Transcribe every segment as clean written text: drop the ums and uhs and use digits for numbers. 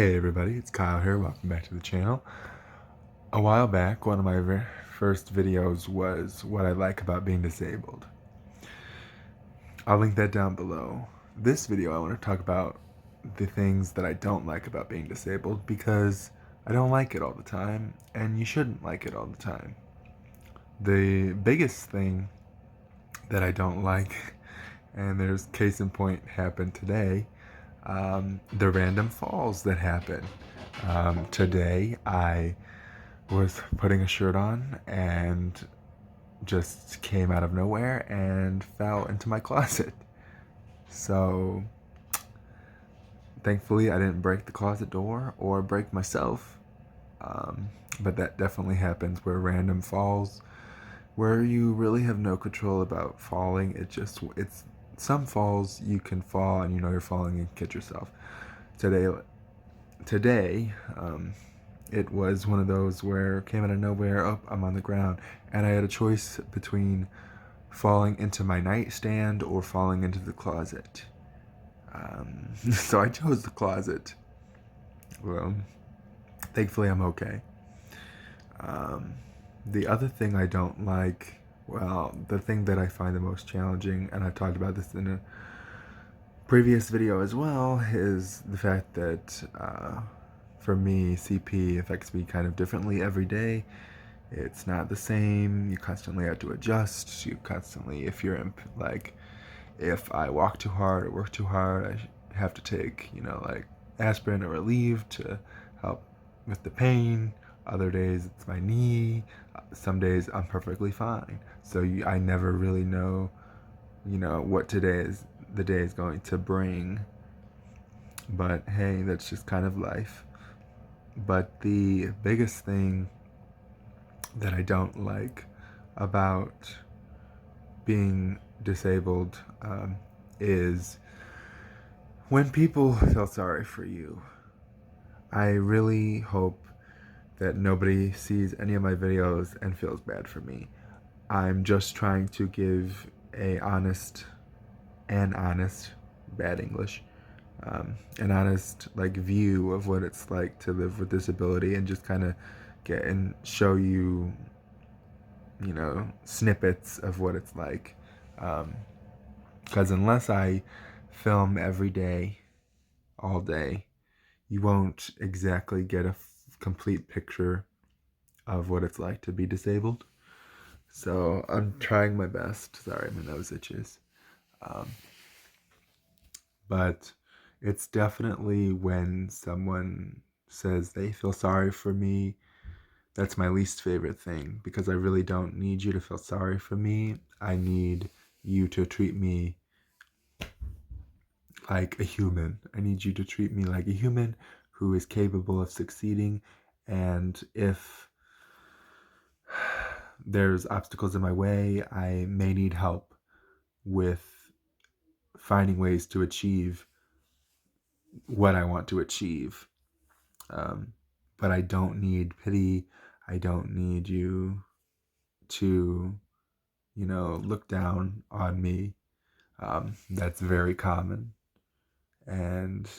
Hey everybody, it's Kyle here. Welcome back to the channel. A while back, one of my first videos was what I like about being disabled. I'll link that down below. This video I want to talk about the things that I don't like about being disabled because I don't like it all the time and you shouldn't like it all the time. The biggest thing that I don't like, and there's case in point happened today, the random falls that happen. Today I was putting a shirt on and just came out of nowhere and fell into my closet. So thankfully I didn't break the closet door or break myself. But that definitely happens where random falls, where you really have no control about falling. It's some falls you can fall and you know you're falling and catch yourself. Today, it was one of those where it came out of nowhere. Oh, I'm on the ground, and I had a choice between falling into my nightstand or falling into the closet. So I chose the closet. Well, thankfully I'm okay. Um, the other thing I don't like, well, the thing that I find the most challenging, and I've talked about this in a previous video as well, is the fact that for me, CP affects me kind of differently every day. It's not the same. You constantly have to adjust. You constantly, if you're in, like, if I walk too hard or work too hard, I have to take, like aspirin or Relieve to help with the pain. Other days it's my knee. Some days I'm perfectly fine. So I never really know, what the day is going to bring. But hey, that's just kind of life. But the biggest thing that I don't like about being disabled is when people feel sorry for you. I really hope that nobody sees any of my videos and feels bad for me. I'm just trying to give an honest, bad English, an honest view of what it's like to live with disability, and just kind of get and show you, snippets of what it's like. Because unless I film every day, all day, you won't exactly get a complete picture of what it's like to be disabled. So I'm trying my best. Sorry, my nose itches. Um, but it's definitely when someone says they feel sorry for me, that's my least favorite thing, because I really don't need you to feel sorry for me. I need you to treat me like a human. I need you to treat me like a human who is capable of succeeding. And if there's obstacles in my way, I may need help with finding ways to achieve what I want to achieve. Um, but I don't need pity. I don't need you to, look down on me. That's very common. And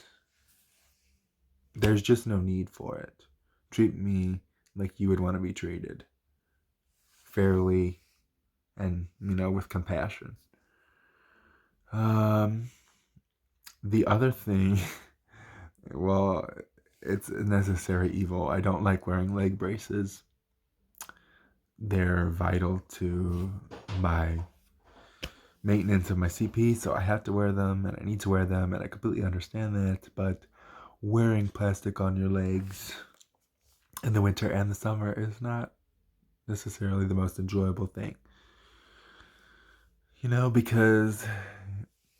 there's just no need for it. Treat me like you would want to be treated, fairly, and with compassion. Um, the other thing, well, it's a necessary evil. I don't like wearing leg braces. They're vital to my maintenance of my CP, so I have to wear them and I need to wear them, and I completely understand that. But wearing plastic on your legs in the winter and the summer is not necessarily the most enjoyable thing. Because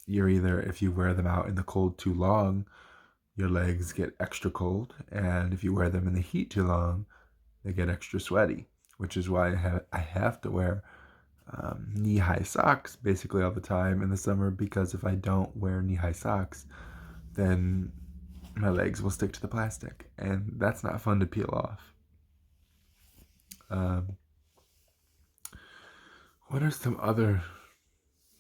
if you wear them out in the cold too long, your legs get extra cold, and if you wear them in the heat too long, they get extra sweaty, which is why I have to wear knee-high socks basically all the time in the summer, because if I don't wear knee-high socks, then my legs will stick to the plastic, and that's not fun to peel off. What are some other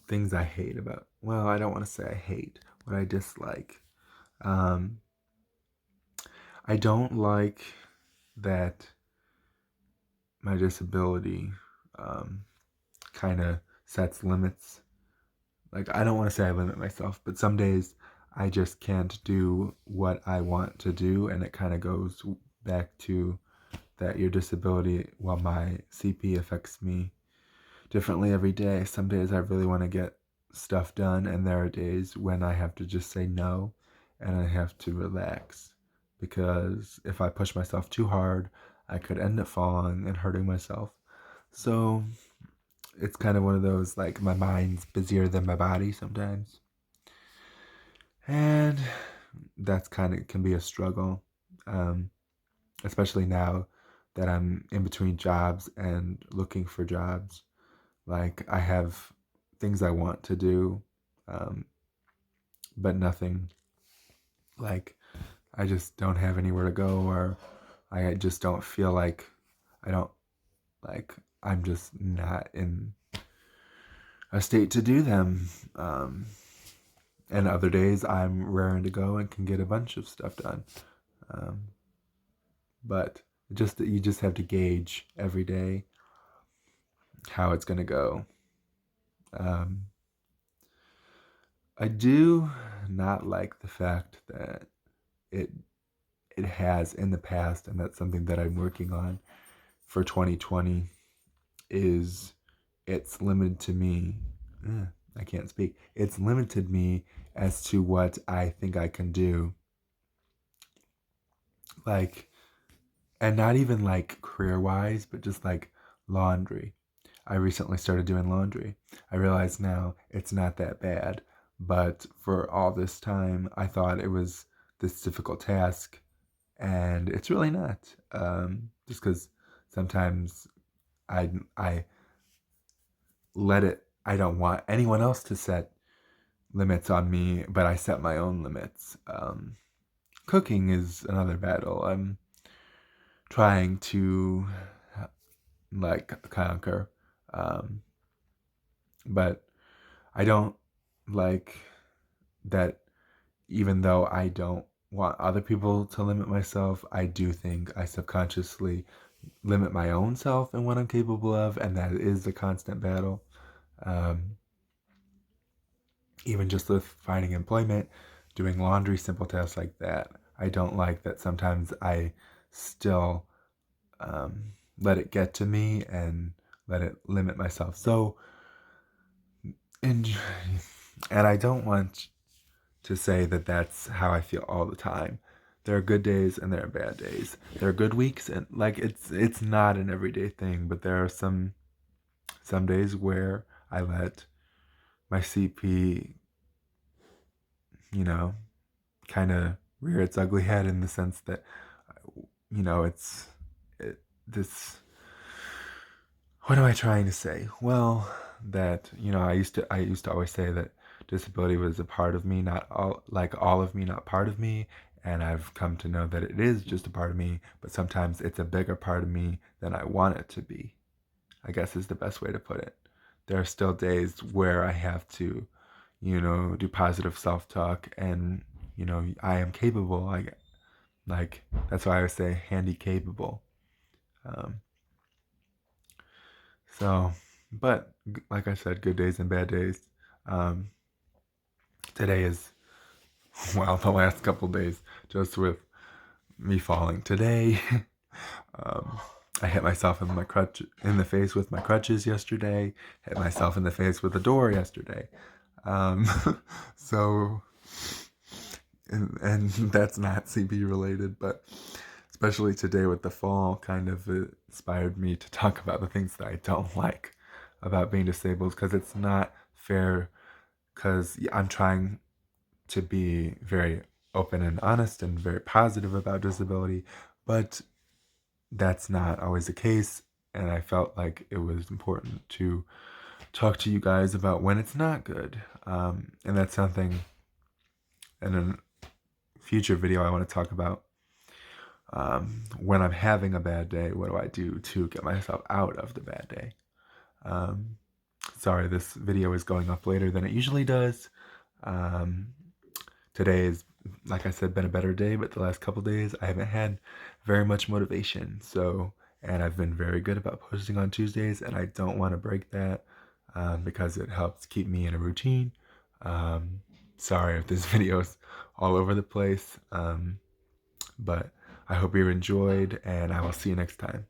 things I hate about, well, I don't want to say I hate, what I dislike. I don't like that my disability um, kind of sets limits. Like, I don't want to say I limit myself, but some days I just can't do what I want to do, and it kind of goes back to that your disability, while my CP affects me differently every day. Some days I really want to get stuff done, and there are days when I have to just say no and I have to relax. Because if I push myself too hard, I could end up falling and hurting myself. So it's kind of one of those, like, my mind's busier than my body sometimes. And that's kind of can be a struggle, um, especially now that I'm in between jobs and looking for jobs. Like, I have things I want to do, um, but nothing. Like, I just don't have anywhere to go, or I just don't feel like I don't like I'm just not in a state to do them. And other days I'm raring to go and can get a bunch of stuff done. Um, but just you just have to gauge every day how it's gonna go. Um, I do not like the fact that it it has in the past, and that's something that I'm working on for 2020. Is it's limited to me. I can't speak. It's limited me as to what I think I can do. Like, and not even like career wise, but just like laundry. I recently started doing laundry. I realize now it's not that bad, but for all this time, I thought it was this difficult task, and it's really not. Just because sometimes I let it. I don't want anyone else to set limits on me, but I set my own limits. Cooking is another battle. I'm trying to like conquer, um, but I don't like that. Even though I don't want other people to limit myself, I do think I subconsciously limit my own self and what I'm capable of, and that is a constant battle. Um, Even just with finding employment, doing laundry, simple tasks like that, I don't like that sometimes I still let it get to me and let it limit myself. So, and, and I don't want to say that that's how I feel all the time. There are good days and there are bad days. There are good weeks, and like it's not an everyday thing, but there are some days where I let my CP, you know, kind of rear its ugly head, in the sense that, it's this. What am I trying to say? Well, that, I used to always say that disability was a part of me, not all of me, not part of me. And I've come to know that it is just a part of me, but sometimes it's a bigger part of me than I want it to be, I guess, is the best way to put it. There are still days where I have to, do positive self-talk, and, I am capable. Like, that's why I would say handy capable. Um, so, but like I said, good days and bad days. Um, Today is, well, the last couple days, just with me falling. Today, um, I hit myself in the face with my crutches yesterday. Hit myself in the face with a door yesterday. Um, so, and that's not CB related, but especially today with the fall, kind of inspired me to talk about the things that I don't like about being disabled, because it's not fair. Because I'm trying to be very open and honest and very positive about disability, but that's not always the case. And I felt like it was important to talk to you guys about when it's not good. And that's something in a future video I want to talk about. When I'm having a bad day, what do I do to get myself out of the bad day? Um, Sorry, this video is going up later than it usually does. Um, today is, like I said, been a better day, but the last couple days I haven't had very much motivation. So, and I've been very good about posting on Tuesdays, and I don't want to break that because it helps keep me in a routine. Um, Sorry if this video's all over the place, but I hope you enjoyed, and I will see you next time.